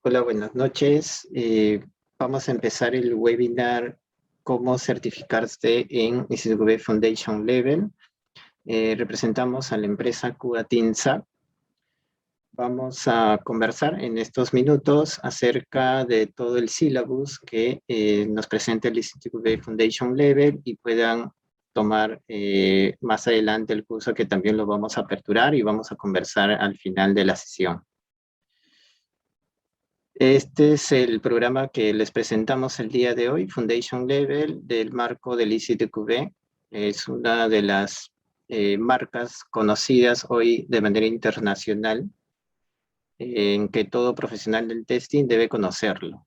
Hola, buenas noches. Vamos a empezar el webinar Cómo certificarse en ICW Foundation Level. Representamos a la empresa Cubatinsa. Vamos a conversar en estos minutos acerca de todo el syllabus que nos presenta el ICW Foundation Level y puedan tomar más adelante el curso, que también lo vamos a aperturar y vamos a conversar al final de la sesión. Este es el programa que les presentamos el día de hoy, Foundation Level, del marco del ICTQB. Es una de las marcas conocidas hoy de manera internacional, en que todo profesional del testing debe conocerlo.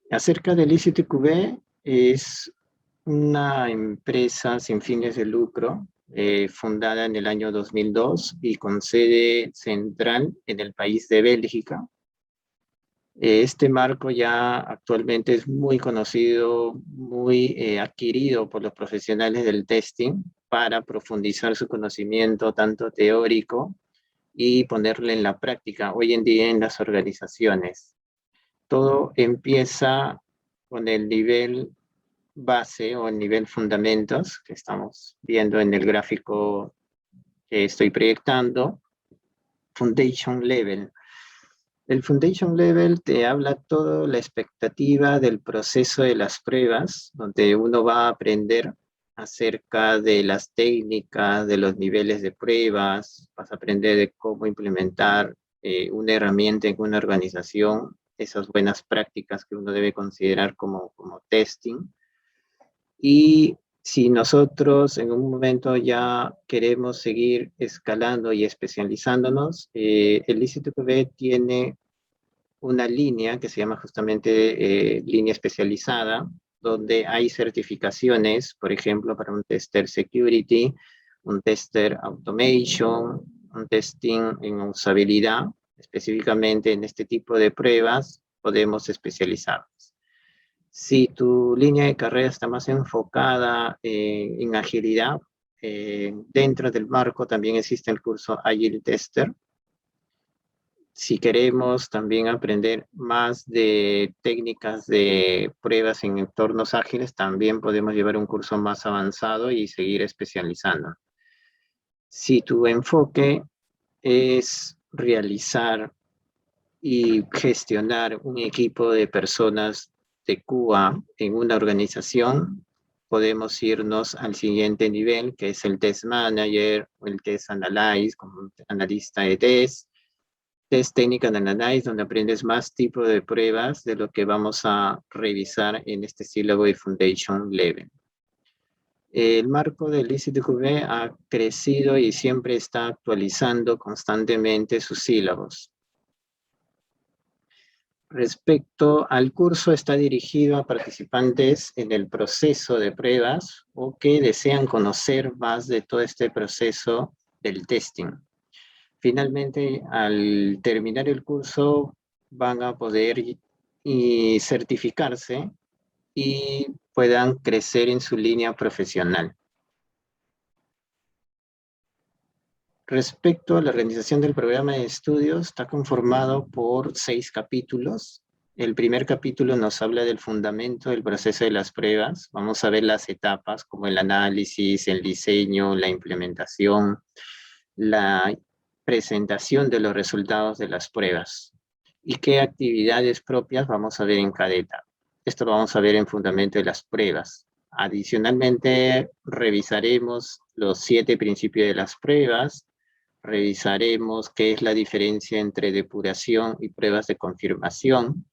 Acerca del ICTQB, es una empresa sin fines de lucro, fundada en el año 2002 y con sede central en el país de Bélgica. Este marco ya actualmente es muy conocido, muy adquirido por los profesionales del testing para profundizar su conocimiento tanto teórico y ponerle en la práctica hoy en día en las organizaciones. Todo empieza con el nivel base o el nivel fundamentos que estamos viendo en el gráfico que estoy proyectando, Foundation Level. El Foundation Level te habla toda la expectativa del proceso de las pruebas, donde uno va a aprender acerca de las técnicas, de los niveles de pruebas, vas a aprender de cómo implementar una herramienta en una organización, esas buenas prácticas que uno debe considerar como testing. Y si nosotros en un momento ya queremos seguir escalando y especializándonos, el ICTQB tiene una línea que se llama justamente línea especializada, donde hay certificaciones, por ejemplo, para un tester security, un tester automation, un testing en usabilidad. Específicamente en este tipo de pruebas podemos especializarnos. Si tu línea de carrera está más enfocada en agilidad, dentro del marco también existe el curso Agile Tester. Si queremos también aprender más de técnicas de pruebas en entornos ágiles, también podemos llevar un curso más avanzado y seguir especializando. Si tu enfoque es realizar y gestionar un equipo de personas de QA en una organización, podemos irnos al siguiente nivel, que es el Test Manager o el Test Analyst, como analista de test Technical Analysis, donde aprendes más tipos de pruebas de lo que vamos a revisar en este sílabo de Foundation Level. El marco del ICTQB ha crecido y siempre está actualizando constantemente sus sílabos. Respecto al curso, está dirigido a participantes en el proceso de pruebas o que desean conocer más de todo este proceso del testing. Finalmente, al terminar el curso, van a poder certificarse y puedan crecer en su línea profesional. Respecto a la organización del programa de estudios, está conformado por 6 capítulos. El primer capítulo nos habla del fundamento del proceso de las pruebas. Vamos a ver las etapas como el análisis, el diseño, la implementación, la presentación de los resultados de las pruebas y qué actividades propias vamos a ver en cada etapa. Esto lo vamos a ver en fundamento de las pruebas. Adicionalmente, revisaremos los 7 principios de las pruebas, revisaremos qué es la diferencia entre depuración y pruebas de confirmación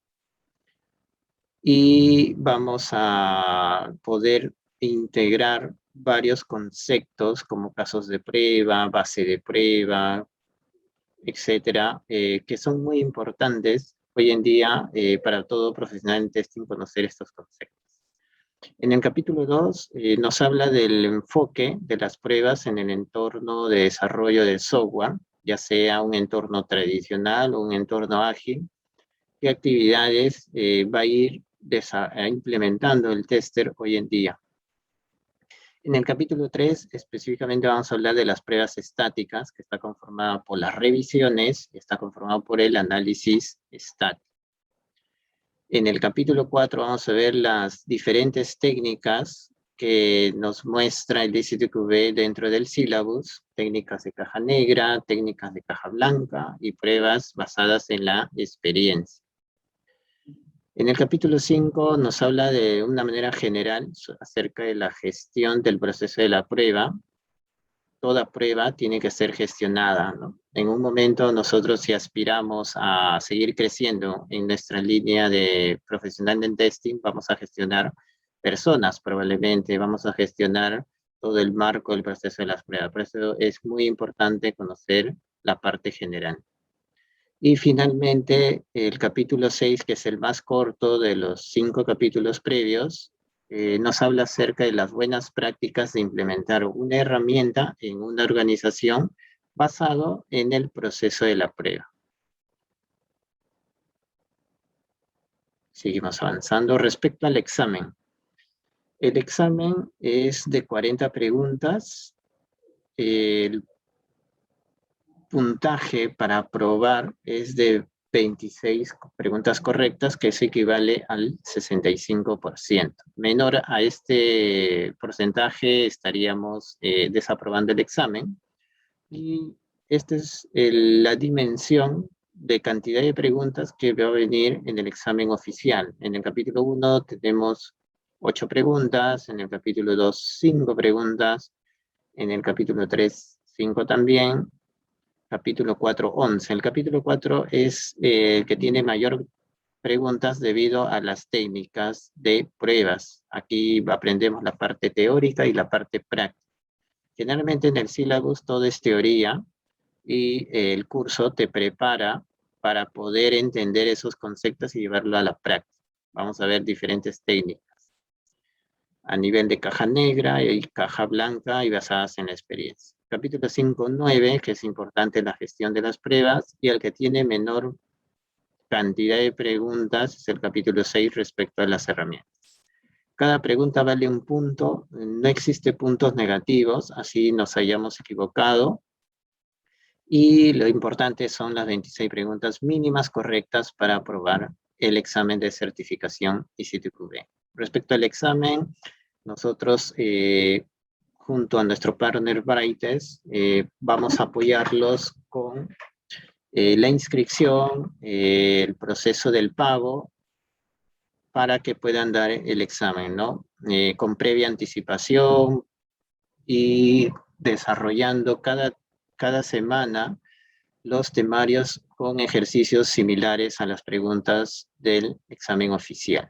y vamos a poder integrar varios conceptos como casos de prueba, base de prueba, etcétera, que son muy importantes hoy en día para todo profesional en testing conocer estos conceptos. En el capítulo 2 nos habla del enfoque de las pruebas en el entorno de desarrollo del software, ya sea un entorno tradicional o un entorno ágil, qué actividades va a ir implementando el tester hoy en día. En el capítulo 3, específicamente vamos a hablar de las pruebas estáticas, que está conformada por las revisiones y está conformado por el análisis estático. En el capítulo 4 vamos a ver las diferentes técnicas que nos muestra el ICTQB dentro del sílabus, técnicas de caja negra, técnicas de caja blanca y pruebas basadas en la experiencia. En el capítulo 5 nos habla de una manera general acerca de la gestión del proceso de la prueba. Toda prueba tiene que ser gestionada, ¿no? En un momento nosotros, si aspiramos a seguir creciendo en nuestra línea de profesional en testing, vamos a gestionar personas probablemente, vamos a gestionar todo el marco del proceso de las pruebas. Por eso es muy importante conocer la parte general. Y finalmente, el capítulo 6, que es el más corto de los 5 capítulos previos, nos habla acerca de las buenas prácticas de implementar una herramienta en una organización basado en el proceso de la prueba. Seguimos avanzando. Respecto al examen. El examen es de 40 preguntas. El puntaje para aprobar es de 26 preguntas correctas, que eso equivale al 65%. Menor a este porcentaje estaríamos desaprobando el examen. Y esta es la dimensión de cantidad de preguntas que va a venir en el examen oficial. En el capítulo 1 tenemos 8 preguntas, en el capítulo 2, 5 preguntas, en el capítulo 3, 5 también, capítulo 4, 11. El capítulo 4 es el que tiene mayor preguntas debido a las técnicas de pruebas. Aquí aprendemos la parte teórica y la parte práctica. Generalmente en el sílabus todo es teoría y el curso te prepara para poder entender esos conceptos y llevarlo a la práctica. Vamos a ver diferentes técnicas a nivel de caja negra y caja blanca y basadas en la experiencia. Capítulo 5, 9, que es importante la gestión de las pruebas, y el que tiene menor cantidad de preguntas es el capítulo 6 respecto a las herramientas. Cada pregunta vale un punto, no existe puntos negativos, así nos hayamos equivocado, y lo importante son las 26 preguntas mínimas correctas para aprobar el examen de certificación ICTQB. Respecto al examen, nosotros, junto a nuestro partner Brightest, vamos a apoyarlos con la inscripción, el proceso del pago, para que puedan dar el examen, ¿no? Con previa anticipación y desarrollando cada semana los temarios con ejercicios similares a las preguntas del examen oficial.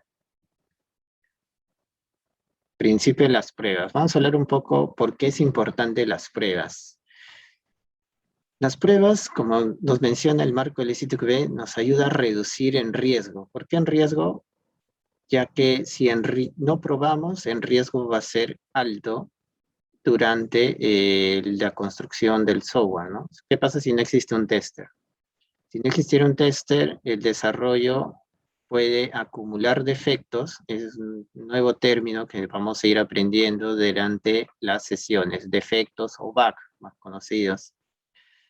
Principio de las pruebas. Vamos a hablar un poco por qué es importante las pruebas. Las pruebas, como nos menciona el marco del ICTQB, nos ayuda a reducir en riesgo. ¿Por qué en riesgo? Ya que si no probamos, el riesgo va a ser alto durante la construcción del software, ¿no? ¿Qué pasa si no existe un tester? Si no existiera un tester, el desarrollo puede acumular defectos, es un nuevo término que vamos a ir aprendiendo durante las sesiones, defectos o bugs más conocidos.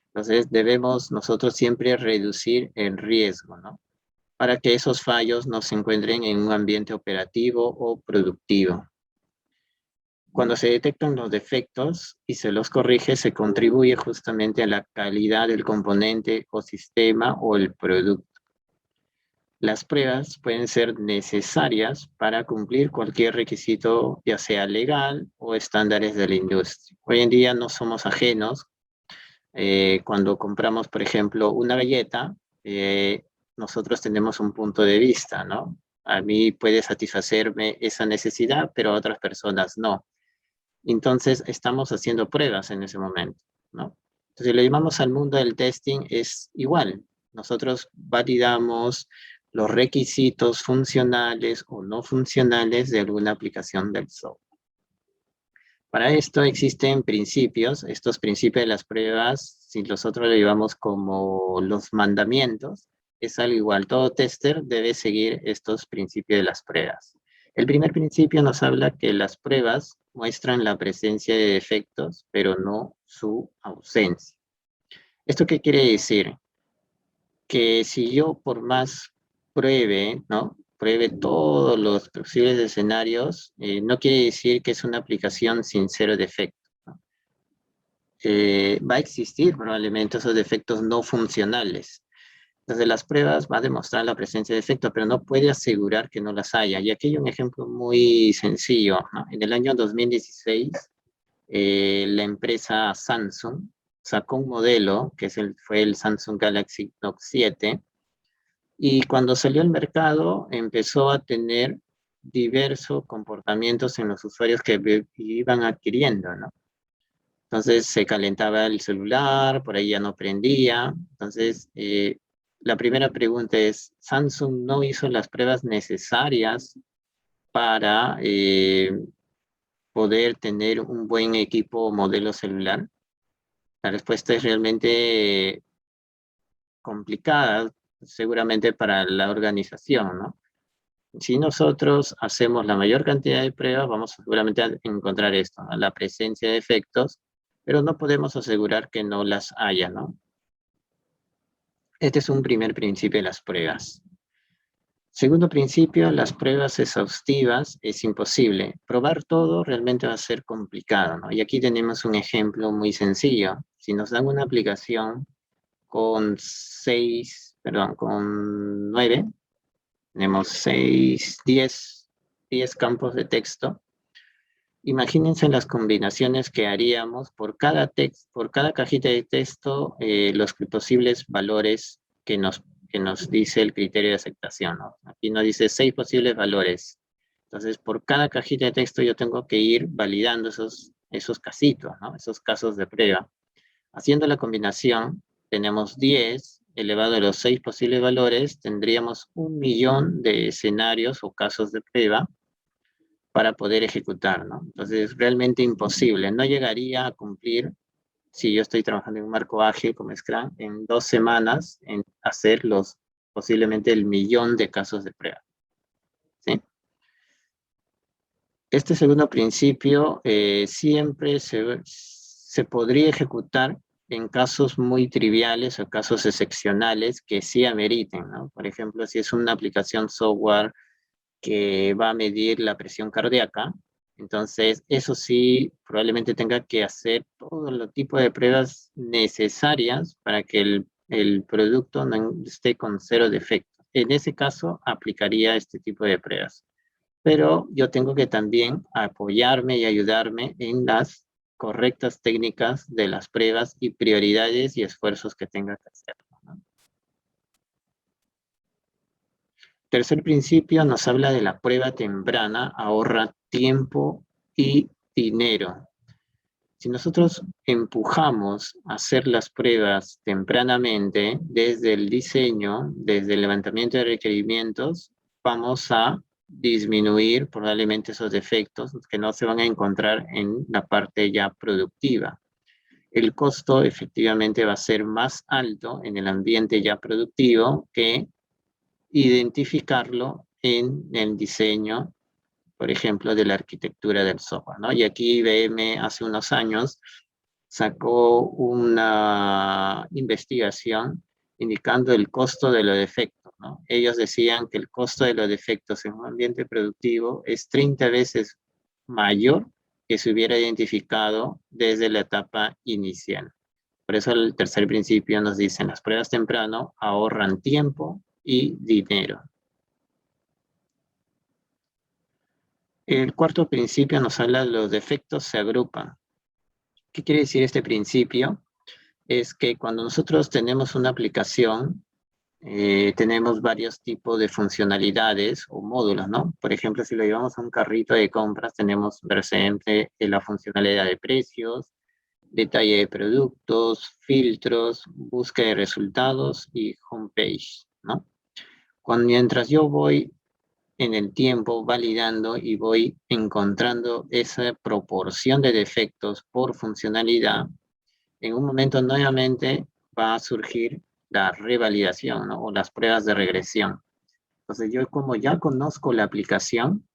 Entonces debemos nosotros siempre reducir el riesgo, ¿no? Para que esos fallos no se encuentren en un ambiente operativo o productivo. Cuando se detectan los defectos y se los corrige, se contribuye justamente a la calidad del componente o sistema o el producto. Las pruebas pueden ser necesarias para cumplir cualquier requisito, ya sea legal o estándares de la industria. Hoy en día no somos ajenos. Cuando compramos, por ejemplo, una galleta, nosotros tenemos un punto de vista, ¿no? A mí puede satisfacerme esa necesidad, pero a otras personas no. Entonces, estamos haciendo pruebas en ese momento, ¿no? Entonces, si lo llamamos al mundo del testing, es igual. Nosotros validamos los requisitos funcionales o no funcionales de alguna aplicación del software. Para esto existen principios. Estos principios de las pruebas, si nosotros lo llevamos como los mandamientos, es algo igual. Todo tester debe seguir estos principios de las pruebas. El primer principio nos habla que las pruebas muestran la presencia de defectos, pero no su ausencia. ¿Esto qué quiere decir? Que si yo por más pruebe, ¿no? Pruebe todos los posibles escenarios, no quiere decir que es una aplicación sin cero defectos. ¿No? Va a existir probablemente esos defectos no funcionales. Entonces las pruebas van a demostrar la presencia de defectos, pero no puede asegurar que no las haya. Y aquí hay un ejemplo muy sencillo, ¿no? En el año 2016, la empresa Samsung sacó un modelo, que fue el Samsung Galaxy Note 7, y cuando salió al mercado empezó a tener diversos comportamientos en los usuarios que iban adquiriendo, ¿no? Entonces se calentaba el celular, por ahí ya no prendía. Entonces, la primera pregunta es, ¿Samsung no hizo las pruebas necesarias para poder tener un buen equipo modelo celular? La respuesta es realmente complicada, seguramente para la organización, ¿no? Si nosotros hacemos la mayor cantidad de pruebas, vamos seguramente a encontrar esto, ¿no? La presencia de efectos, pero no podemos asegurar que no las haya, ¿no? Este es un primer principio de las pruebas. Segundo principio, las pruebas exhaustivas es imposible. Probar todo realmente va a ser complicado, ¿no? Y aquí tenemos un ejemplo muy sencillo. Si nos dan una aplicación con con 9, tenemos 6, 10 campos de texto. Imagínense las combinaciones que haríamos por cada cajita de texto, los posibles valores que nos dice el criterio de aceptación, ¿no? Aquí nos dice 6 posibles valores. Entonces, por cada cajita de texto yo tengo que ir validando esos casitos, ¿no? Esos casos de prueba. Haciendo la combinación, tenemos 10 elevado a los 6 posibles valores, tendríamos 1.000.000 de escenarios o casos de prueba para poder ejecutar, ¿no? Entonces, es realmente imposible. No llegaría a cumplir, si yo estoy trabajando en un marco ágil como Scrum, en 2 semanas en hacer posiblemente el 1.000.000 de casos de prueba, ¿sí? Este segundo principio siempre se podría ejecutar en casos muy triviales o casos excepcionales que sí ameriten, ¿no? Por ejemplo, si es una aplicación software que va a medir la presión cardíaca, entonces eso sí probablemente tenga que hacer todo el tipo de pruebas necesarias para que el producto no esté con cero defectos. En ese caso aplicaría este tipo de pruebas. Pero yo tengo que también apoyarme y ayudarme en las correctas técnicas de las pruebas y prioridades y esfuerzos que tenga que hacer, ¿no? Tercer principio nos habla de la prueba temprana, ahorra tiempo y dinero. Si nosotros empujamos a hacer las pruebas tempranamente, desde el diseño, desde el levantamiento de requerimientos, vamos a disminuir probablemente esos defectos que no se van a encontrar en la parte ya productiva. El costo efectivamente va a ser más alto en el ambiente ya productivo que identificarlo en el diseño, por ejemplo, de la arquitectura del software, ¿no? Y aquí IBM hace unos años sacó una investigación indicando el costo de los defectos, ¿no? Ellos decían que el costo de los defectos en un ambiente productivo es 30 veces mayor que se hubiera identificado desde la etapa inicial. Por eso el tercer principio nos dice, las pruebas temprano ahorran tiempo y dinero. El cuarto principio nos habla de los defectos se agrupan. ¿Qué quiere decir este principio? Es que cuando nosotros tenemos una aplicación, tenemos varios tipos de funcionalidades o módulos, ¿no? Por ejemplo, si lo llevamos a un carrito de compras, tenemos presente la funcionalidad de precios, detalle de productos, filtros, búsqueda de resultados y homepage, ¿no? Mientras yo voy en el tiempo validando y voy encontrando esa proporción de defectos por funcionalidad, en un momento nuevamente va a surgir la revalidación, ¿no? O las pruebas de regresión. Entonces yo como ya conozco la aplicación,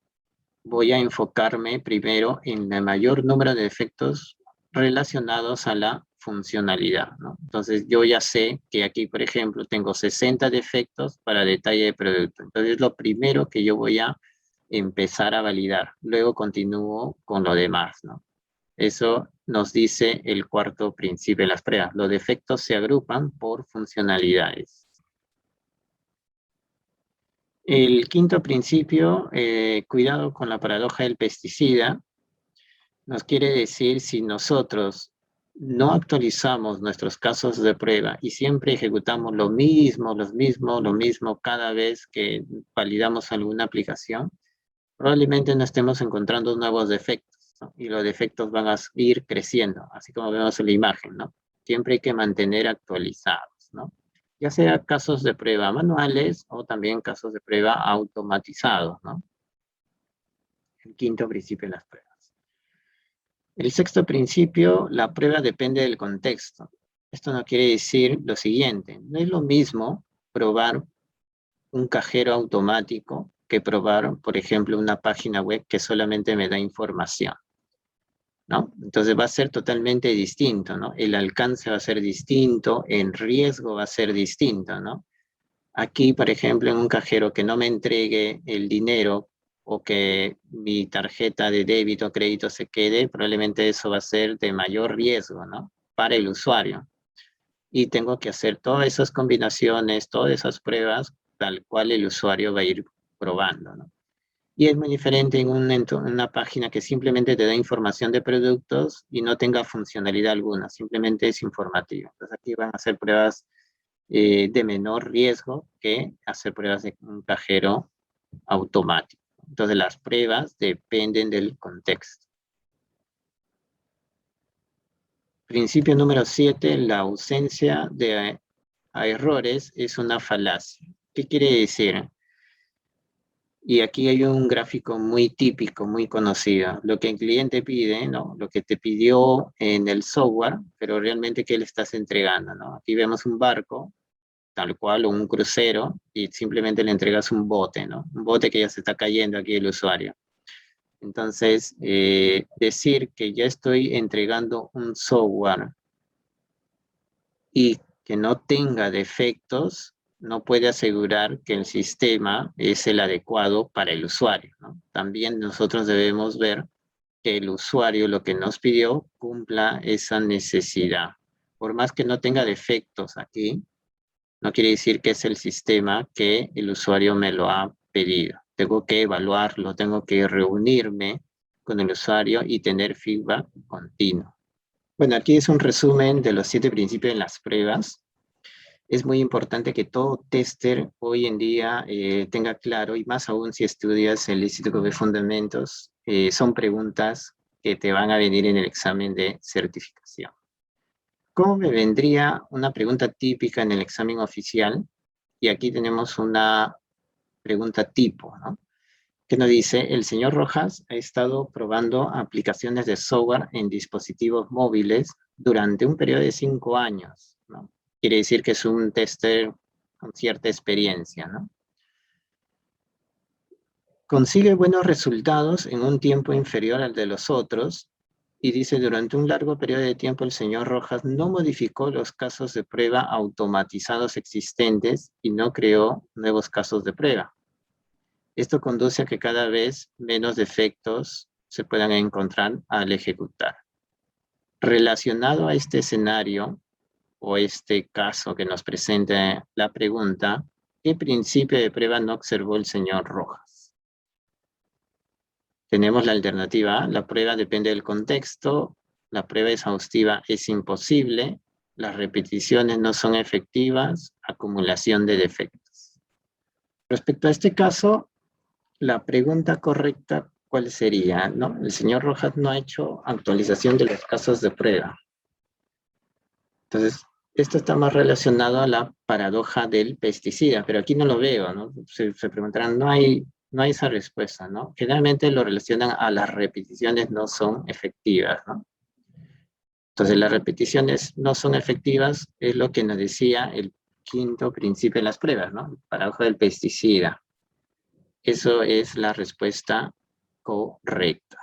voy a enfocarme primero en el mayor número de defectos relacionados a la funcionalidad, ¿no? Entonces, yo ya sé que aquí, por ejemplo, tengo 60 defectos para detalle de producto. Entonces, lo primero que yo voy a empezar a validar. Luego continúo con lo demás, ¿no? Eso nos dice el cuarto principio de las pruebas. Los defectos se agrupan por funcionalidades. El quinto principio, cuidado con la paradoja del pesticida, nos quiere decir si nosotros no actualizamos nuestros casos de prueba y siempre ejecutamos lo mismo cada vez que validamos alguna aplicación, probablemente no estemos encontrando nuevos defectos, ¿no? Y los defectos van a ir creciendo, así como vemos en la imagen, ¿no? Siempre hay que mantener actualizados, ¿no? Ya sea casos de prueba manuales o también casos de prueba automatizados, ¿no? El quinto principio de las pruebas. El sexto principio, la prueba depende del contexto. Esto no quiere decir lo siguiente, no es lo mismo probar un cajero automático que probar, por ejemplo, una página web que solamente me da información, ¿no? Entonces va a ser totalmente distinto, ¿no? El alcance va a ser distinto, el riesgo va a ser distinto, ¿no? Aquí, por ejemplo, en un cajero que no me entregue el dinero o que mi tarjeta de débito o crédito se quede, probablemente eso va a ser de mayor riesgo, ¿no? Para el usuario. Y tengo que hacer todas esas combinaciones, todas esas pruebas, tal cual el usuario va a ir probando, ¿no? Y es muy diferente en una página que simplemente te da información de productos y no tenga funcionalidad alguna, simplemente es informativo. Entonces aquí van a hacer pruebas de menor riesgo que hacer pruebas de un cajero automático. Entonces las pruebas dependen del contexto. Principio número 7, la ausencia de errores es una falacia. ¿Qué quiere decir? Y aquí hay un gráfico muy típico, muy conocido. Lo que el cliente pide, ¿no? Lo que te pidió en el software, pero realmente ¿qué le estás entregando, ¿no? Aquí vemos un barco, tal cual, o un crucero, y simplemente le entregas un bote, ¿no? Un bote que ya se está cayendo aquí el usuario. Entonces, decir que ya estoy entregando un software y que no tenga defectos, no puede asegurar que el sistema es el adecuado para el usuario, ¿no? También nosotros debemos ver que el usuario lo que nos pidió cumpla esa necesidad. Por más que no tenga defectos aquí, no quiere decir que es el sistema que el usuario me lo ha pedido. Tengo que evaluarlo, tengo que reunirme con el usuario y tener feedback continuo. Bueno, aquí es un resumen de los 7 principios de las pruebas. Es muy importante que todo tester hoy en día tenga claro, y más aún si estudias el Instituto de Fundamentos, son preguntas que te van a venir en el examen de certificación. ¿Cómo me vendría una pregunta típica en el examen oficial? Y aquí tenemos una pregunta tipo, ¿no? Que nos dice, el señor Rojas ha estado probando aplicaciones de software en dispositivos móviles durante un periodo de 5 años, ¿no? Quiere decir que es un tester con cierta experiencia, ¿no? Consigue buenos resultados en un tiempo inferior al de los otros y dice, durante un largo periodo de tiempo el señor Rojas no modificó los casos de prueba automatizados existentes y no creó nuevos casos de prueba. Esto conduce a que cada vez menos defectos se puedan encontrar al ejecutar. Relacionado a este escenario o este caso que nos presenta la pregunta, ¿qué principio de prueba no observó el señor Rojas? Tenemos la alternativa A, la prueba depende del contexto, la prueba exhaustiva es imposible, las repeticiones no son efectivas, acumulación de defectos. Respecto a este caso, la pregunta correcta, ¿cuál sería? ¿No? El señor Rojas no ha hecho actualización de los casos de prueba. Entonces, esto está más relacionado a la paradoja del pesticida, pero aquí no lo veo, ¿no? Se preguntarán, no hay esa respuesta, ¿no? Generalmente lo relacionan a las repeticiones no son efectivas, ¿no? Entonces, las repeticiones no son efectivas, es lo que nos decía el quinto principio de las pruebas, ¿no? Paradoja del pesticida. Eso es la respuesta correcta.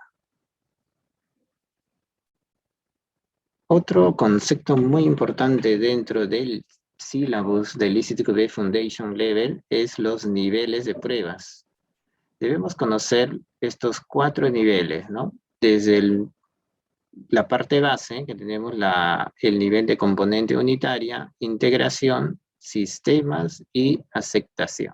Otro concepto muy importante dentro del sílabus del ICTQB Foundation Level es los niveles de pruebas. Debemos conocer estos 4 niveles, ¿no? Desde la parte base, que tenemos el nivel de componente unitaria, integración, sistemas y aceptación.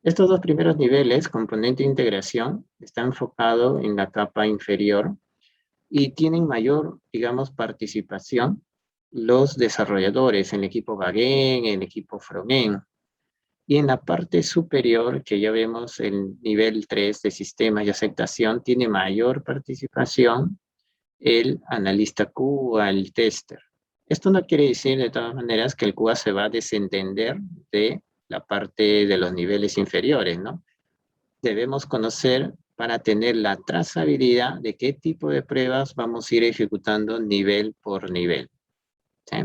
Estos 2 primeros niveles, componente e integración, está enfocado en la capa inferior y tienen mayor, digamos, participación los desarrolladores, el equipo backend, el equipo frontend. Y en la parte superior, que ya vemos el nivel 3 de sistemas y aceptación, tiene mayor participación el analista QA, el tester. Esto no quiere decir de todas maneras que el QA se va a desentender de la parte de los niveles inferiores, ¿no? Debemos conocer para tener la trazabilidad de qué tipo de pruebas vamos a ir ejecutando nivel por nivel. ¿Sí?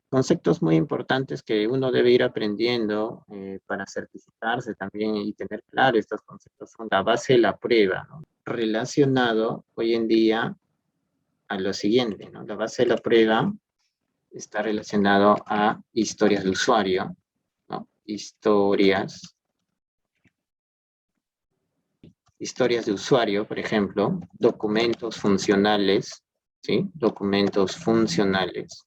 Conceptos muy importantes que uno debe ir aprendiendo para certificarse también y tener claro estos conceptos son la base de la prueba, ¿no? Relacionado hoy en día a lo siguiente, ¿no? La base de la prueba está relacionado a historias de usuario, ¿no? Historias de usuario, por ejemplo, documentos funcionales, ¿sí? Documentos funcionales.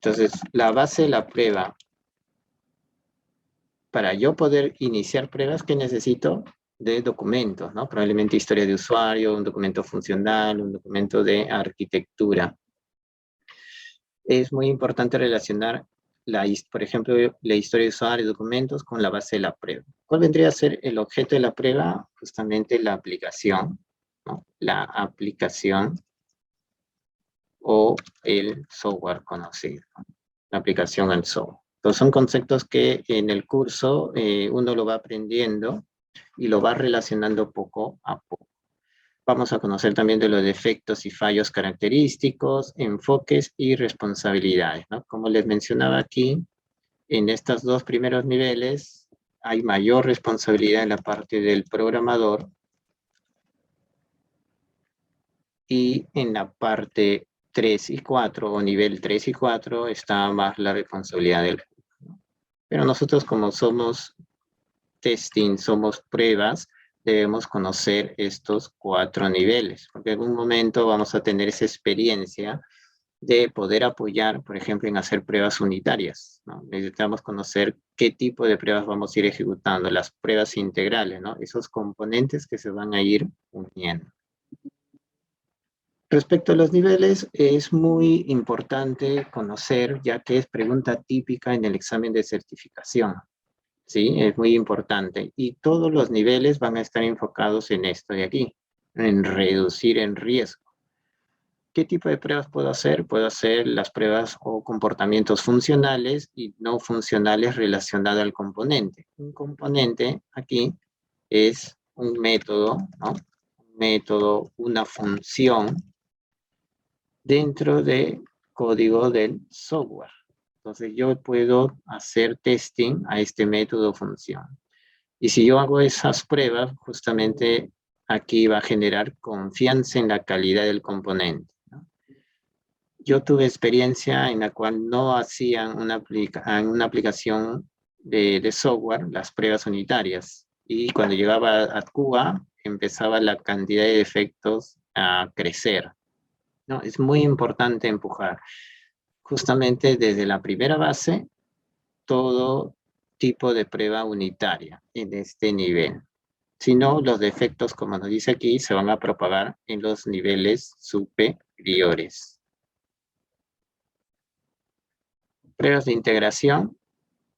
Entonces, la base de la prueba, para yo poder iniciar pruebas, ¿qué necesito? De documentos, ¿no? Probablemente historia de usuario, un documento funcional, un documento de arquitectura. Es muy importante relacionar, por ejemplo, la historia de usuario y documentos con la base de la prueba. ¿Cuál vendría a ser el objeto de la prueba? Justamente la aplicación, ¿no? La aplicación o el software conocido, ¿no? La aplicación al software. Entonces son conceptos que en el curso uno lo va aprendiendo y lo va relacionando poco a poco. Vamos a conocer también de los defectos y fallos característicos, enfoques y responsabilidades, ¿no? Como les mencionaba aquí, en estos 2 primeros niveles hay mayor responsabilidad en la parte del programador y en la parte 3 y 4 o nivel 3 y 4 está más la responsabilidad del jugador, ¿no? Pero nosotros como somos testing, somos pruebas, debemos conocer estos 4 niveles, porque en algún momento vamos a tener esa experiencia de poder apoyar, por ejemplo, en hacer pruebas unitarias, ¿no? Necesitamos conocer qué tipo de pruebas vamos a ir ejecutando, las pruebas integrales, ¿no? Esos componentes que se van a ir uniendo. Respecto a los niveles, es muy importante conocer, ya que es pregunta típica en el examen de certificación, ¿sí? Es muy importante. Y todos los niveles van a estar enfocados en esto de aquí, en reducir el riesgo. ¿Qué tipo de pruebas puedo hacer? Puedo hacer las pruebas o comportamientos funcionales y no funcionales relacionados al componente. Un componente aquí es un método, ¿no? Un método, una función dentro del código del software. Entonces yo puedo hacer testing a este método o función. Y si yo hago esas pruebas, justamente aquí va a generar confianza en la calidad del componente, ¿no? Yo tuve experiencia en la cual no hacían una aplicación de software las pruebas unitarias. Y cuando llegaba a Cuba, empezaba la cantidad de defectos a crecer, ¿no? Es muy importante empujar justamente desde la primera base todo tipo de prueba unitaria en este nivel. Si no, los defectos, como nos dice aquí, se van a propagar en los niveles superiores. Pruebas de integración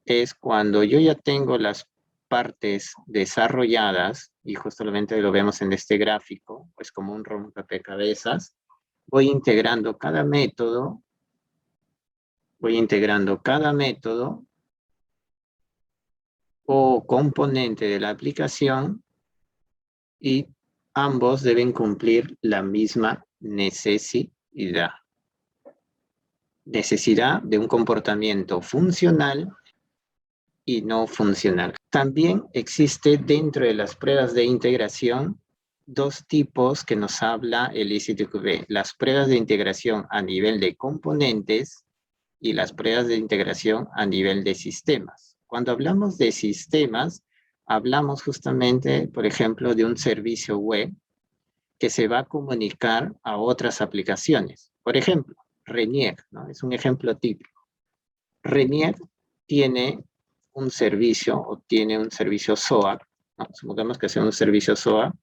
es cuando yo ya tengo las partes desarrolladas, y justamente lo vemos en este gráfico, pues como un rompecabezas, voy integrando cada método o componente de la aplicación y ambos deben cumplir la misma necesidad. Necesidad de un comportamiento funcional y no funcional. También existe dentro de las pruebas de integración dos tipos que nos habla el ICTQB. Las pruebas de integración a nivel de componentes y las pruebas de integración a nivel de sistemas. Cuando hablamos de sistemas, hablamos justamente, por ejemplo, de un servicio web que se va a comunicar a otras aplicaciones. Por ejemplo, Renier, ¿no? Es un ejemplo típico. Renier tiene un servicio o tiene un servicio SOA, ¿no? Supongamos que sea un servicio SOA,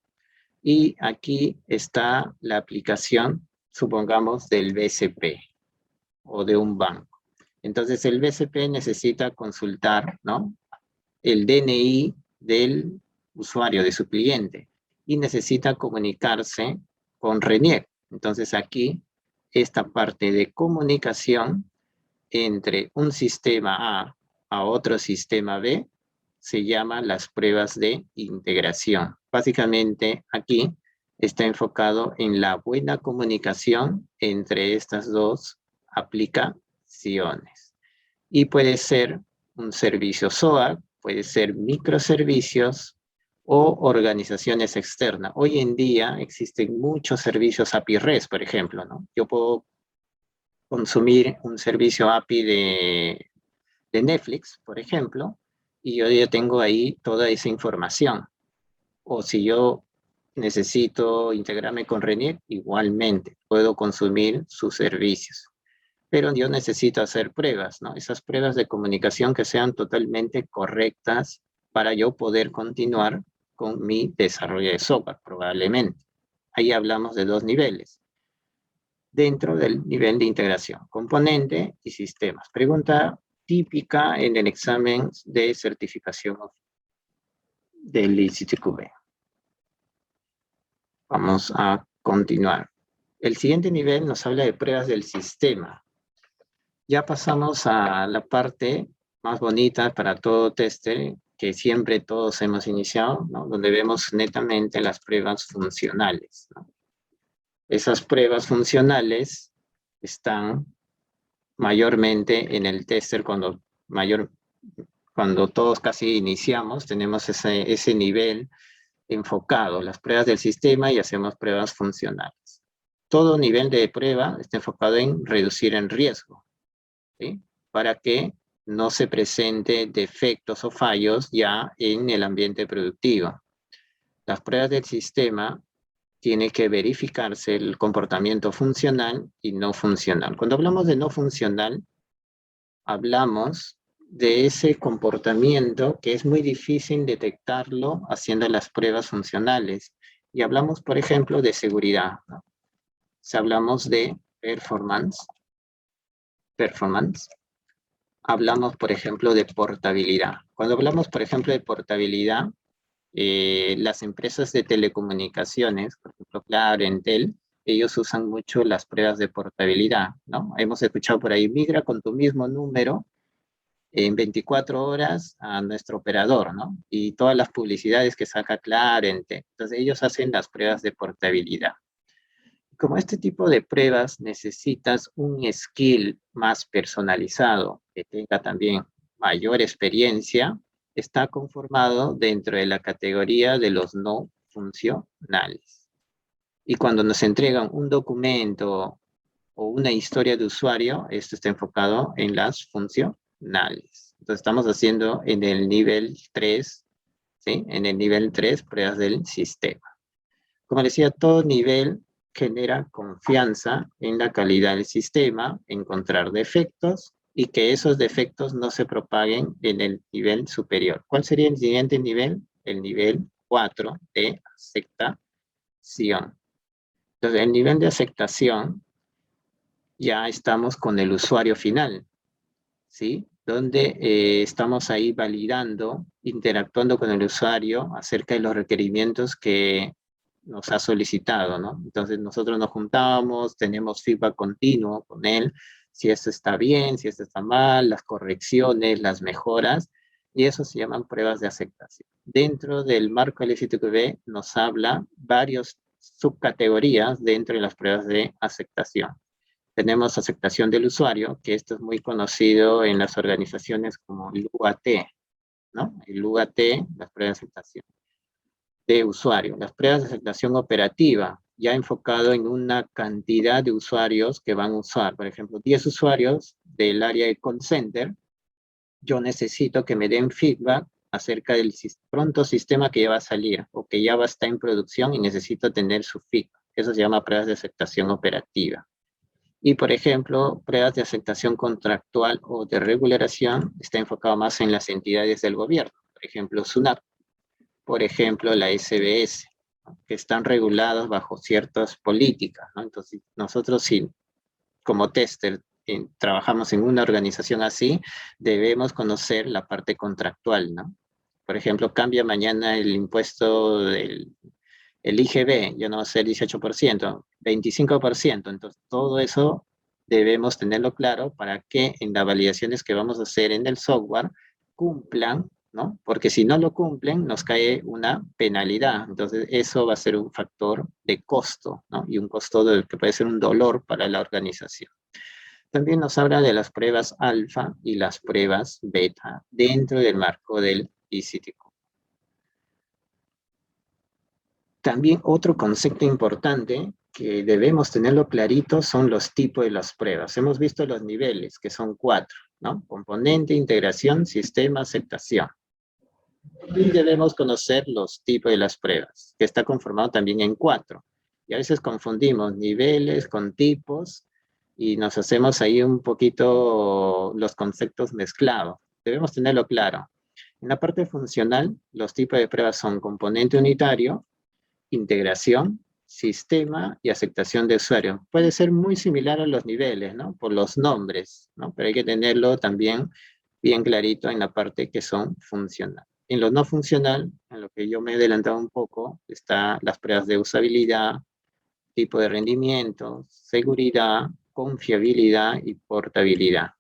y aquí está la aplicación, supongamos, del BCP o de un banco. Entonces el BCP necesita consultar, ¿no?, el DNI del usuario, de su cliente, y necesita comunicarse con Renier. Entonces aquí, esta parte de comunicación entre un sistema a otro sistema B se llama las pruebas de integración. Básicamente aquí está enfocado en la buena comunicación entre estas dos aplicaciones. Y puede ser un servicio SOA, puede ser microservicios o organizaciones externas. Hoy en día existen muchos servicios API REST, por ejemplo, ¿no? Yo puedo consumir un servicio API de Netflix, por ejemplo, y yo ya tengo ahí toda esa información. O si yo necesito integrarme con Renier, igualmente puedo consumir sus servicios. Pero yo necesito hacer pruebas, ¿no? Esas pruebas de comunicación que sean totalmente correctas para yo poder continuar con mi desarrollo de software, probablemente. Ahí hablamos de dos niveles dentro del nivel de integración, componente y sistemas. Pregunta típica en el examen de certificación del ICTQB. Vamos a continuar. El siguiente nivel nos habla de pruebas del sistema. Ya pasamos a la parte más bonita para todo tester, que siempre todos hemos iniciado, ¿no?, donde vemos netamente las pruebas funcionales, ¿no? Esas pruebas funcionales están mayormente en el tester cuando todos casi iniciamos, tenemos ese nivel enfocado, las pruebas del sistema, y hacemos pruebas funcionales. Todo nivel de prueba está enfocado en reducir el riesgo, ¿sí?, para que no se presente defectos o fallos ya en el ambiente productivo. Las pruebas del sistema tiene que verificarse el comportamiento funcional y no funcional. Cuando hablamos de no funcional, hablamos de ese comportamiento que es muy difícil detectarlo haciendo las pruebas funcionales. Y hablamos, por ejemplo, de seguridad, ¿no? Si hablamos de performance, hablamos, por ejemplo, de portabilidad. Cuando hablamos, por ejemplo, de portabilidad, las empresas de telecomunicaciones, por ejemplo, Claro, Entel, ellos usan mucho las pruebas de portabilidad, ¿no? Hemos escuchado por ahí, migra con tu mismo número en 24 horas a nuestro operador, ¿no? Y todas las publicidades que saca Claro, Entel. Entonces, ellos hacen las pruebas de portabilidad. Como este tipo de pruebas necesitas un skill más personalizado, que tenga también mayor experiencia, está conformado dentro de la categoría de los no funcionales. Y cuando nos entregan un documento o una historia de usuario, esto está enfocado en las funcionales. Entonces estamos haciendo en el nivel 3, ¿sí? En el nivel 3, pruebas del sistema. Como decía, todo nivel genera confianza en la calidad del sistema, encontrar defectos y que esos defectos no se propaguen en el nivel superior. ¿Cuál sería el siguiente nivel? El nivel 4 de aceptación. Entonces, el nivel de aceptación ya estamos con el usuario final, ¿sí? Donde estamos ahí validando, interactuando con el usuario acerca de los requerimientos que nos ha solicitado, ¿no? Entonces nosotros nos juntamos, tenemos feedback continuo con él, si esto está bien, si esto está mal, las correcciones, las mejoras, y eso se llaman pruebas de aceptación. Dentro del marco LGTB nos habla varias subcategorías dentro de las pruebas de aceptación. Tenemos aceptación del usuario, que esto es muy conocido en las organizaciones como el UAT, ¿no? El UAT, las pruebas de aceptación de usuario. Las pruebas de aceptación operativa, ya enfocado en una cantidad de usuarios que van a usar. Por ejemplo, 10 usuarios del área de call center, yo necesito que me den feedback acerca del pronto sistema que ya va a salir o que ya va a estar en producción y necesito tener su feedback. Eso se llama pruebas de aceptación operativa. Y, por ejemplo, pruebas de aceptación contractual o de regularización está enfocado más en las entidades del gobierno. Por ejemplo, SUNAT, por ejemplo, la SBS, ¿no? Que están regulados bajo ciertas políticas, ¿no? Entonces, nosotros sí, como tester, trabajamos en una organización así, debemos conocer la parte contractual, ¿no? Por ejemplo, cambia mañana el impuesto del el IGB, ya no va a ser 18%, 25%. Entonces, todo eso debemos tenerlo claro para que en las validaciones que vamos a hacer en el software cumplan, ¿no? Porque si no lo cumplen, nos cae una penalidad. Entonces, eso va a ser un factor de costo, ¿no? Y un costo que puede ser un dolor para la organización. También nos habla de las pruebas alfa y las pruebas beta dentro del marco del ICTQ. También otro concepto importante que debemos tenerlo clarito son los tipos de las pruebas. Hemos visto los niveles, que son 4, ¿no? Componente, integración, sistema, aceptación. Y debemos conocer los tipos de las pruebas, que está conformado también en 4. Y a veces confundimos niveles con tipos y nos hacemos ahí un poquito los conceptos mezclados. Debemos tenerlo claro. En la parte funcional, los tipos de pruebas son componente unitario, integración, sistema y aceptación de usuario. Puede ser muy similar a los niveles, ¿no? Por los nombres, ¿no? Pero hay que tenerlo también bien clarito en la parte que son funcional. En lo no funcional, en lo que yo me he adelantado un poco, están las pruebas de usabilidad, tipo de rendimiento, seguridad, confiabilidad y portabilidad.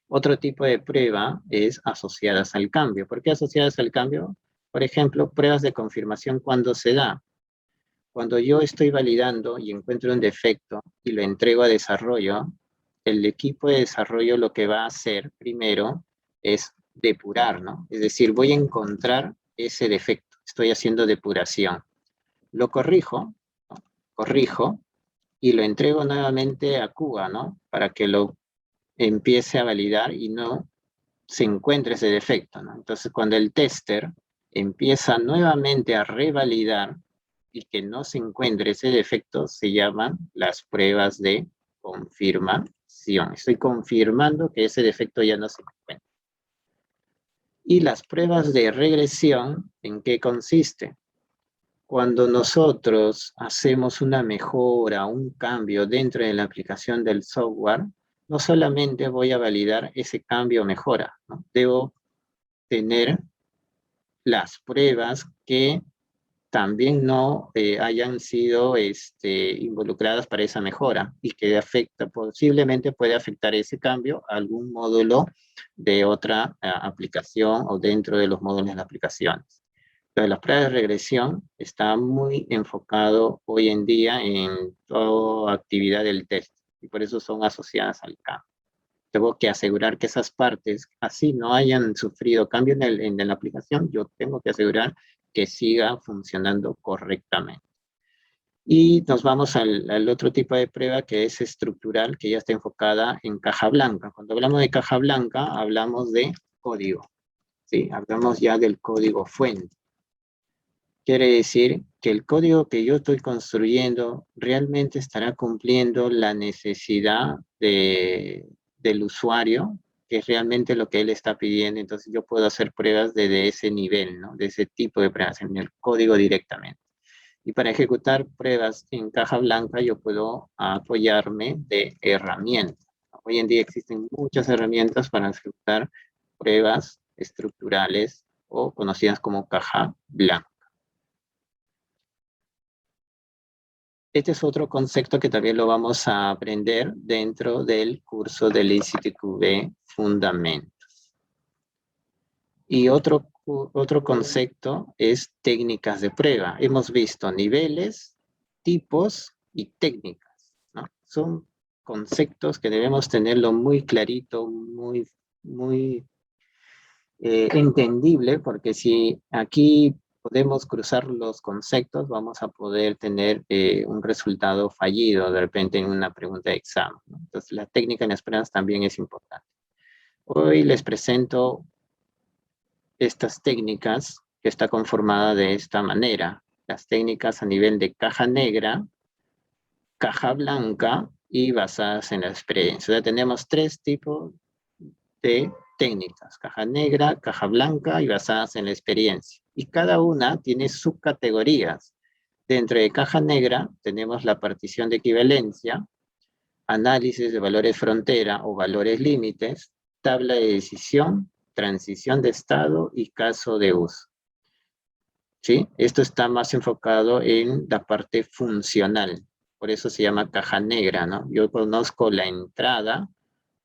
Otro tipo de prueba es asociadas al cambio. ¿Por qué asociadas al cambio? Por ejemplo, pruebas de confirmación cuando se da. Cuando yo estoy validando y encuentro un defecto y lo entrego a desarrollo, el equipo de desarrollo lo que va a hacer primero es depurar, ¿no? Es decir, voy a encontrar ese defecto, estoy haciendo depuración. Lo corrijo, ¿no? Corrijo y lo entrego nuevamente a Cuba, ¿no? Para que lo empiece a validar y no se encuentre ese defecto, ¿no? Entonces, cuando el tester empieza nuevamente a revalidar y que no se encuentre ese defecto, se llaman las pruebas de confirmación. Estoy confirmando que ese defecto ya no se encuentra. Y las pruebas de regresión, ¿en qué consiste? Cuando nosotros hacemos una mejora, un cambio dentro de la aplicación del software, no solamente voy a validar ese cambio o mejora, ¿no? Debo tener las pruebas que también no hayan sido involucradas para esa mejora y que posiblemente puede afectar ese cambio a algún módulo de otra aplicación o dentro de los módulos de las aplicaciones. Entonces, las pruebas de regresión están muy enfocado hoy en día en toda actividad del test y por eso son asociadas al cambio. Tengo que asegurar que esas partes, así no hayan sufrido cambio en la aplicación, yo tengo que asegurar que siga funcionando correctamente. Y nos vamos al otro tipo de prueba que es estructural, que ya está enfocada en caja blanca. Cuando hablamos de caja blanca, hablamos de código, ¿sí? Hablamos ya del código fuente. Quiere decir que el código que yo estoy construyendo realmente estará cumpliendo la necesidad del usuario, que es realmente lo que él está pidiendo. Entonces yo puedo hacer pruebas de ese nivel, ¿no? De ese tipo de pruebas, en el código directamente. Y para ejecutar pruebas en caja blanca yo puedo apoyarme de herramientas. Hoy en día existen muchas herramientas para ejecutar pruebas estructurales o conocidas como caja blanca. Este es otro concepto que también lo vamos a aprender dentro del curso del ICTQB Fundamentos. Y otro concepto es técnicas de prueba. Hemos visto niveles, tipos y técnicas, ¿no? Son conceptos que debemos tenerlo muy clarito, muy entendible, porque si aquí podemos cruzar los conceptos, vamos a poder tener un resultado fallido de repente en una pregunta de examen, ¿no? Entonces, la técnica en las pruebas también es importante. Hoy les presento estas técnicas que está conformada de esta manera. Las técnicas a nivel de caja negra, caja blanca y basadas en la experiencia. Ya tenemos tres tipos de técnicas: caja negra, caja blanca y basadas en la experiencia. Y cada una tiene subcategorías. Dentro de caja negra tenemos la partición de equivalencia, análisis de valores frontera o valores límites, tabla de decisión, transición de estado y caso de uso. ¿Sí? Esto está más enfocado en la parte funcional. Por eso se llama caja negra, ¿no? Yo conozco la entrada,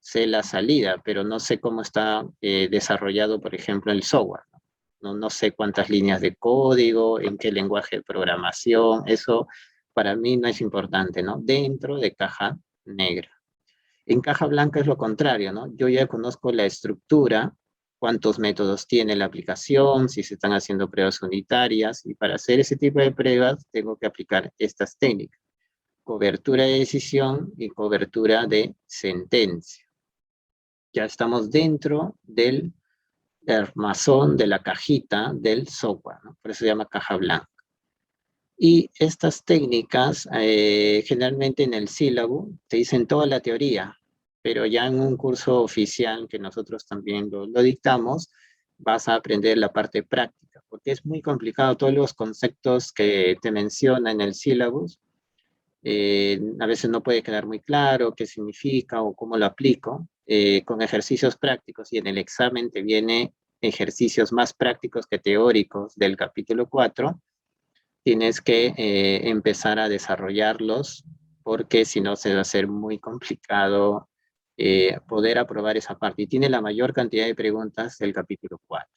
sé la salida, pero no sé cómo está desarrollado, por ejemplo, el software. No sé cuántas líneas de código, en qué lenguaje de programación, eso para mí no es importante, ¿no? Dentro de caja negra. En caja blanca es lo contrario, ¿no? Yo ya conozco la estructura, cuántos métodos tiene la aplicación, si se están haciendo pruebas unitarias, y para hacer ese tipo de pruebas tengo que aplicar estas técnicas: cobertura de decisión y cobertura de sentencia. Ya estamos dentro del armazón, de la cajita del software, ¿no? Por eso se llama caja blanca. Y estas técnicas, generalmente en el sílabo, te dicen toda la teoría, pero ya en un curso oficial que nosotros también lo dictamos, vas a aprender la parte práctica, porque es muy complicado todos los conceptos que te menciona en el sílabus. A veces no puede quedar muy claro qué significa o cómo lo aplico. Con ejercicios prácticos, y en el examen te viene ejercicios más prácticos que teóricos del capítulo 4, tienes que empezar a desarrollarlos, porque si no se va a hacer muy complicado poder aprobar esa parte. Y tiene la mayor cantidad de preguntas del capítulo 4.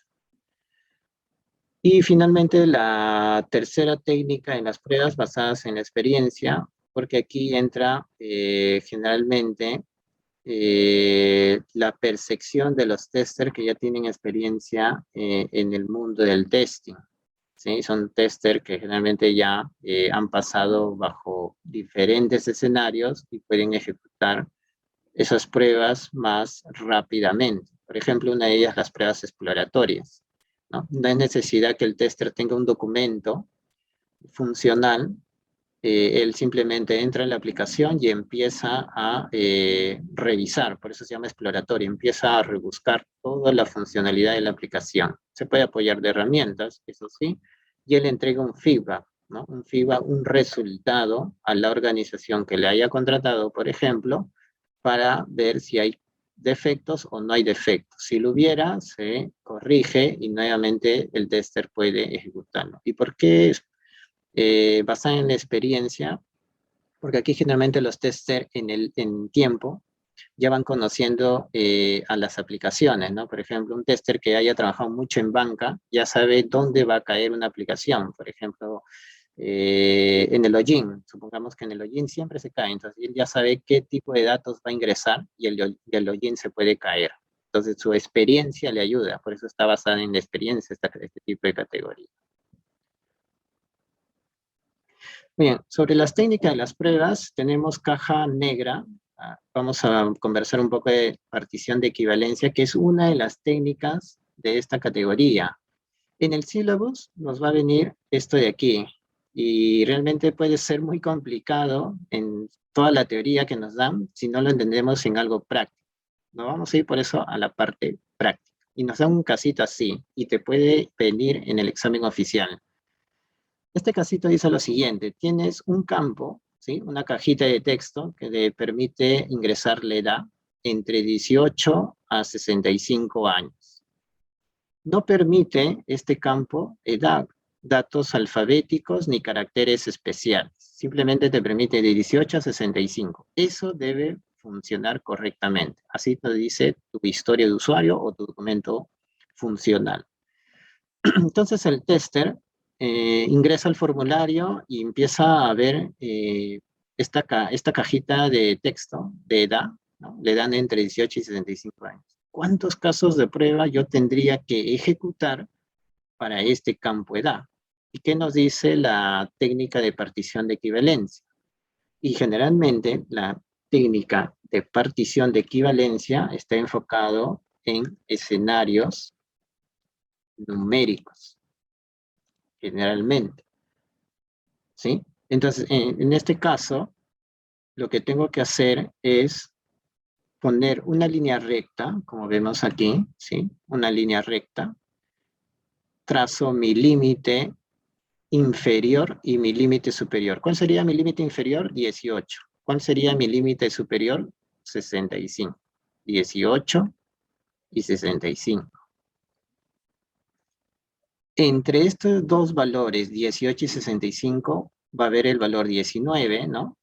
Y finalmente, la tercera técnica en las pruebas basadas en la experiencia, porque aquí entra generalmente la percepción de los testers que ya tienen experiencia en el mundo del testing. ¿Sí? Son testers que generalmente ya han pasado bajo diferentes escenarios y pueden ejecutar esas pruebas más rápidamente. Por ejemplo, una de ellas, las pruebas exploratorias, ¿no? No es necesidad que el tester tenga un documento funcional. Él simplemente entra en la aplicación y empieza a revisar, por eso se llama exploratorio, empieza a rebuscar toda la funcionalidad de la aplicación. Se puede apoyar de herramientas, eso sí, y él entrega un feedback, ¿no? Un feedback, un resultado a la organización que le haya contratado, por ejemplo, para ver si hay defectos o no hay defectos. Si lo hubiera, se corrige y nuevamente el tester puede ejecutarlo. ¿Y por qué basada en la experiencia? Porque aquí generalmente los testers en tiempo ya van conociendo a las aplicaciones, ¿no? Por ejemplo, un tester que haya trabajado mucho en banca ya sabe dónde va a caer una aplicación. Por ejemplo, en el login, supongamos que en el login siempre se cae, entonces él ya sabe qué tipo de datos va a ingresar y el login se puede caer. Entonces su experiencia le ayuda, por eso está basada en la experiencia este tipo de categoría. Bien, sobre las técnicas de las pruebas, tenemos caja negra. Vamos a conversar un poco de partición de equivalencia, que es una de las técnicas de esta categoría. En el sílabus nos va a venir esto de aquí, y realmente puede ser muy complicado en toda la teoría que nos dan si no lo entendemos en algo práctico. Nos vamos a ir por eso a la parte práctica. Y nos dan un casito así, y te puede venir en el examen oficial. Este casito dice lo siguiente: tienes un campo, ¿sí? Una cajita de texto que le permite ingresar la edad entre 18 a 65 años. No permite este campo edad, datos alfabéticos ni caracteres especiales. Simplemente te permite de 18 a 65. Eso debe funcionar correctamente. Así te dice tu historia de usuario o tu documento funcional. Entonces el tester ingresa al formulario y empieza a ver esta cajita de texto de edad, ¿no? Le dan entre 18 y 65 años. cuántos casos de prueba yo tendría que ejecutar para este campo edad. ¿Y qué nos dice la técnica de partición de equivalencia? Y generalmente la técnica de partición de equivalencia está enfocado en escenarios numéricos, generalmente, ¿sí? Entonces, en este caso, lo que tengo que hacer es poner una línea recta, como vemos aquí, ¿sí? Una línea recta, trazo mi límite inferior y mi límite superior. ¿Cuál sería mi límite inferior? 18. ¿Cuál sería mi límite superior? 65. 18 y 65. Entre estos dos valores, 18 y 65, va a haber el valor 19, ¿no?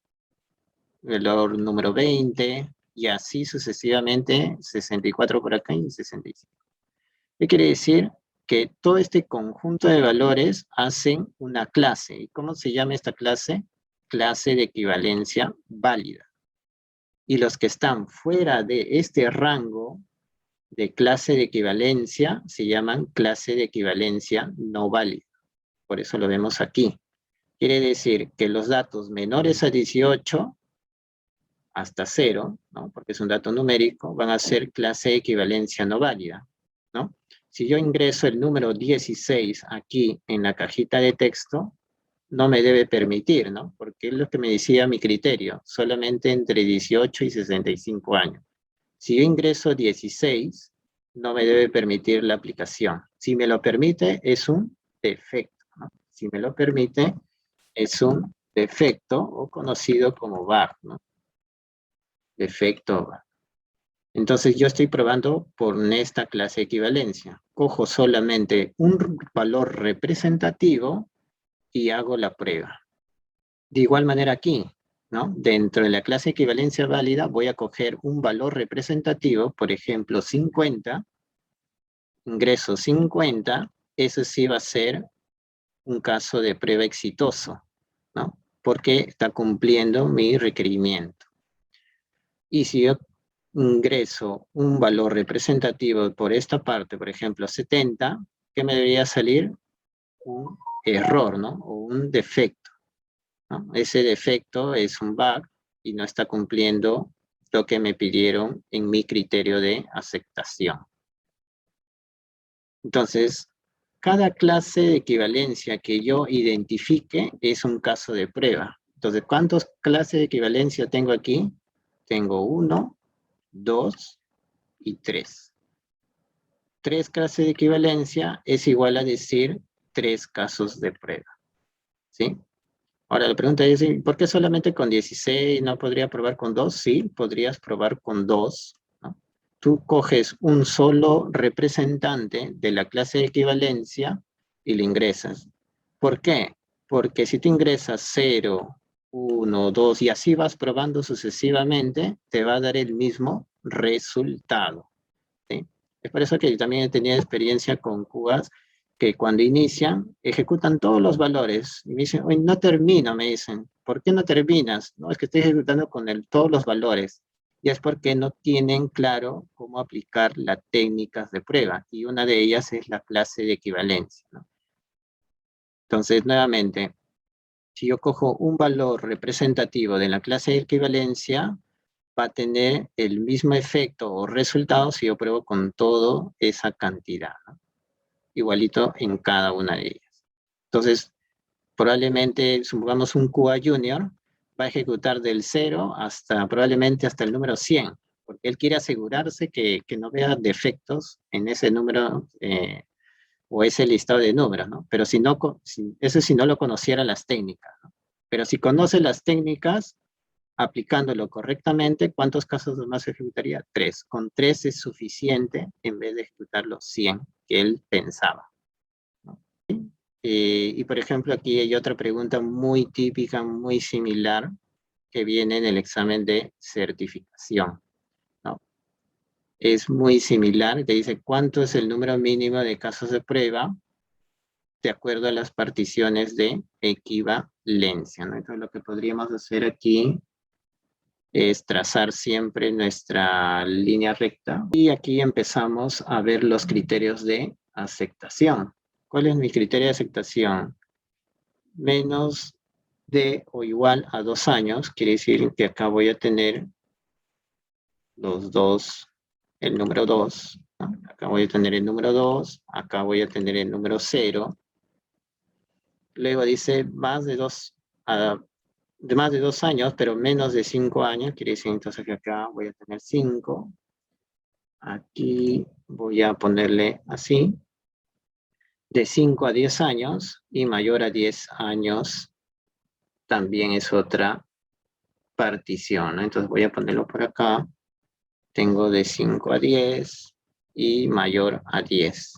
El valor número 20, y así sucesivamente, 64 por acá y 65. ¿Qué quiere decir? Que todo este conjunto de valores hacen una clase. ¿Y cómo se llama esta clase? Clase de equivalencia válida. Y los que están fuera de este rango de clase de equivalencia se llaman clase de equivalencia no válida. Por eso lo vemos aquí. Quiere decir que los datos menores a 18 hasta 0, ¿no? Porque es un dato numérico, van a ser clase de equivalencia no válida, ¿no? Si yo ingreso el número 16 aquí en la cajita de texto, no me debe permitir, ¿no? Porque es lo que me decía mi criterio, solamente entre 18 y 65 años. Si yo ingreso 16, no me debe permitir la aplicación. Si me lo permite, es un defecto, ¿no? Si me lo permite, es un defecto o conocido como VAR, ¿no? Defecto VAR. Entonces yo estoy probando por esta clase de equivalencia. Cojo solamente un valor representativo y hago la prueba. De igual manera aquí, ¿no? Dentro de la clase de equivalencia válida voy a coger un valor representativo, por ejemplo 50, ingreso 50, eso sí va a ser un caso de prueba exitoso, ¿no? Porque está cumpliendo mi requerimiento. Y si yo ingreso un valor representativo por esta parte, por ejemplo 70, ¿qué me debería salir? Un error, ¿no? O un defecto, ¿no? Ese defecto es un bug y no está cumpliendo lo que me pidieron en mi criterio de aceptación. Entonces, cada clase de equivalencia que yo identifique es un caso de prueba. Entonces, ¿cuántas clases de equivalencia tengo aquí? Tengo 1, 2 y 3. 3 clases de equivalencia es igual a decir 3 casos de prueba, ¿sí? Ahora, la pregunta es, ¿por qué solamente con 16 no podría probar con 2? Sí, podrías probar con 2, ¿no? Tú coges un solo representante de la clase de equivalencia y lo ingresas. ¿Por qué? Porque si tú ingresas 0, 1, 2 y así vas probando sucesivamente, te va a dar el mismo resultado, ¿sí? Es por eso que yo también he tenido experiencia con cubas que cuando inician, ejecutan todos los valores. Y me dicen, oye, no termino, me dicen. ¿Por qué no terminas? No, es que estoy ejecutando con todos los valores. Y es porque no tienen claro cómo aplicar las técnicas de prueba. Y una de ellas es la clase de equivalencia, ¿no? Entonces, nuevamente, si yo cojo un valor representativo de la clase de equivalencia, va a tener el mismo efecto o resultado si yo pruebo con toda esa cantidad, ¿no? Igualito en cada una de ellas. Entonces, probablemente, supongamos un QA Junior, va a ejecutar del 0 hasta probablemente hasta el número 100, porque él quiere asegurarse que no vea defectos en ese número o ese listado de números, ¿no? Pero eso si no lo conociera las técnicas, ¿no? Pero si conoce las técnicas, aplicándolo correctamente, ¿cuántos casos más ejecutaría? 3. Con 3 es suficiente en vez de ejecutar los 100 que él pensaba, ¿no? Y por ejemplo, aquí hay otra pregunta muy típica, muy similar, que viene en el examen de certificación, ¿no? Es muy similar, te dice cuánto es el número mínimo de casos de prueba de acuerdo a las particiones de equivalencia, ¿no? Entonces lo que podríamos hacer aquí es trazar siempre nuestra línea recta. Y aquí empezamos a ver los criterios de aceptación. ¿Cuál es mi criterio de aceptación? Menos de o igual a 2 años, quiere decir que acá voy a tener los dos, el número 2, ¿no? Acá voy a tener el número 2, acá voy a tener el número 0. Luego dice más de 2 de más de 2 años, pero menos de 5 años, quiere decir entonces que acá voy a tener 5. Aquí voy a ponerle así, de 5 a 10 años y mayor a 10 años también es otra partición, ¿no? Entonces voy a ponerlo por acá. Tengo de 5 a 10 y mayor a 10.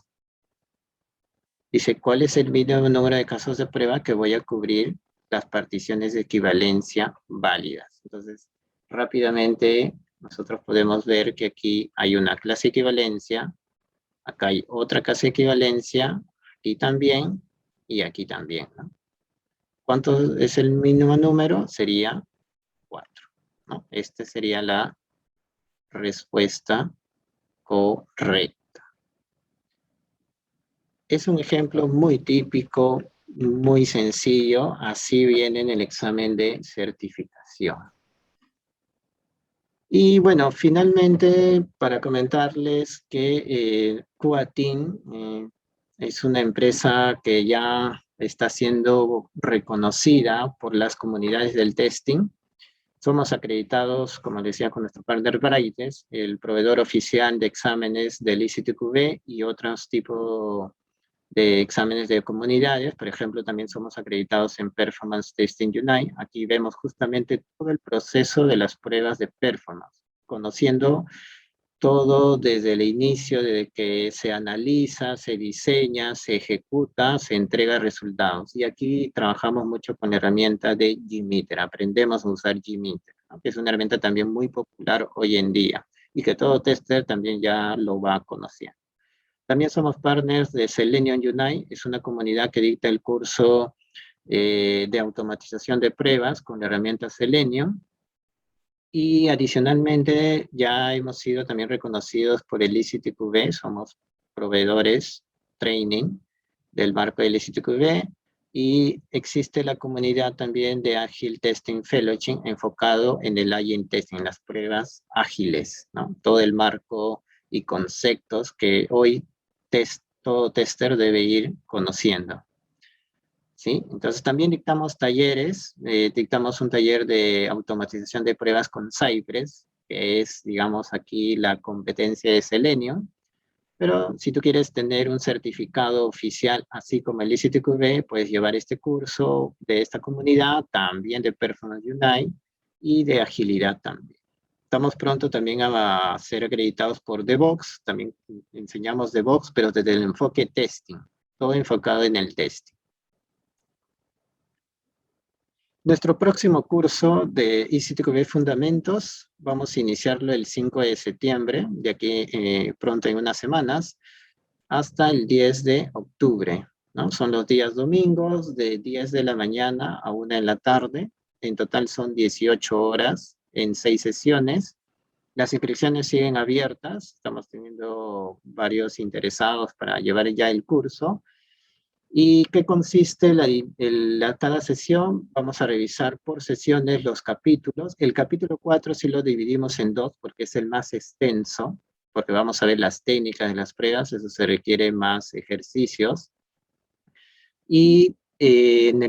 Dice, ¿cuál es el mínimo número de casos de prueba que voy a cubrir las particiones de equivalencia válidas? Entonces, rápidamente nosotros podemos ver que aquí hay una clase de equivalencia, acá hay otra clase de equivalencia, aquí también y aquí también, ¿no? ¿Cuánto es el mínimo número? Sería 4, ¿no? Esta sería la respuesta correcta. Es un ejemplo muy típico, muy sencillo, así viene en el examen de certificación. Y bueno, finalmente, para comentarles que Cuatin es una empresa que ya está siendo reconocida por las comunidades del testing. Somos acreditados, como decía, con nuestro partner Braites, el proveedor oficial de exámenes del ICTQB y otros tipos de exámenes de comunidades. Por ejemplo, también somos acreditados en Performance Testing Unite. Aquí vemos justamente todo el proceso de las pruebas de performance, conociendo todo desde el inicio, desde que se analiza, se diseña, se ejecuta, se entrega resultados. Y aquí trabajamos mucho con la herramienta de JMeter. Aprendemos a usar JMeter, ¿no? Que es una herramienta también muy popular hoy en día y que todo tester también ya lo va conociendo. También somos partners de Selenium Unite, es una comunidad que dicta el curso de automatización de pruebas con la herramienta Selenium. Y adicionalmente ya hemos sido también reconocidos por el ICTQB, somos proveedores training del marco del ICTQB y existe la comunidad también de Agile Testing Fellowship enfocado en el Agile Testing, las pruebas ágiles, ¿no? Todo el marco y conceptos que hoy todo tester debe ir conociendo. ¿Sí? Entonces también dictamos talleres, dictamos un taller de automatización de pruebas con Cypress, que es, digamos, aquí la competencia de Selenium, pero si tú quieres tener un certificado oficial, así como el ICTQB, puedes llevar este curso de esta comunidad, también de Performance Unite y de agilidad también. Estamos pronto también a ser acreditados por DevOps, también enseñamos DevOps, pero desde el enfoque testing, todo enfocado en el testing. Nuestro próximo curso de ICTQB Fundamentos, vamos a iniciarlo el 5 de septiembre, de aquí pronto en unas semanas, hasta el 10 de octubre, ¿no? Son los días domingos, de 10 de la mañana a 1 de la tarde. En total son 18 horas en 6 sesiones. Las inscripciones siguen abiertas, estamos teniendo varios interesados para llevar ya el curso. ¿Y qué consiste cada sesión? Vamos a revisar por sesiones los capítulos. El capítulo 4 sí lo dividimos en 2 porque es el más extenso, porque vamos a ver las técnicas de las pruebas, eso se requiere más ejercicios. Y en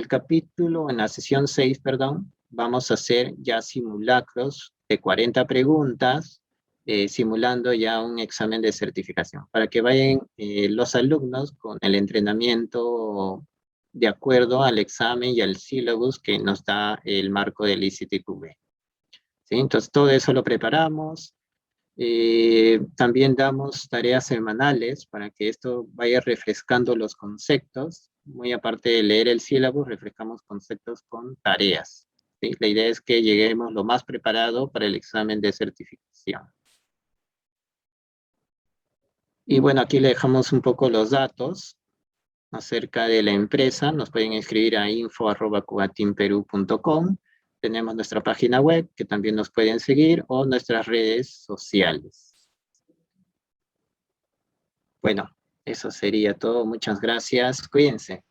la sesión 6, perdón, vamos a hacer ya simulacros de 40 preguntas, simulando ya un examen de certificación, para que vayan los alumnos con el entrenamiento de acuerdo al examen y al syllabus que nos da el marco del ICTQB. ¿Sí? Entonces, todo eso lo preparamos. También damos tareas semanales para que esto vaya refrescando los conceptos. Muy aparte de leer el syllabus, refrescamos conceptos con tareas. ¿Sí? La idea es que lleguemos lo más preparado para el examen de certificación. Y bueno, aquí le dejamos un poco los datos acerca de la empresa. Nos pueden escribir a info@cubateamperú.com. tenemos nuestra página web, que también nos pueden seguir, o nuestras redes sociales. Bueno, eso sería todo. Muchas gracias. Cuídense.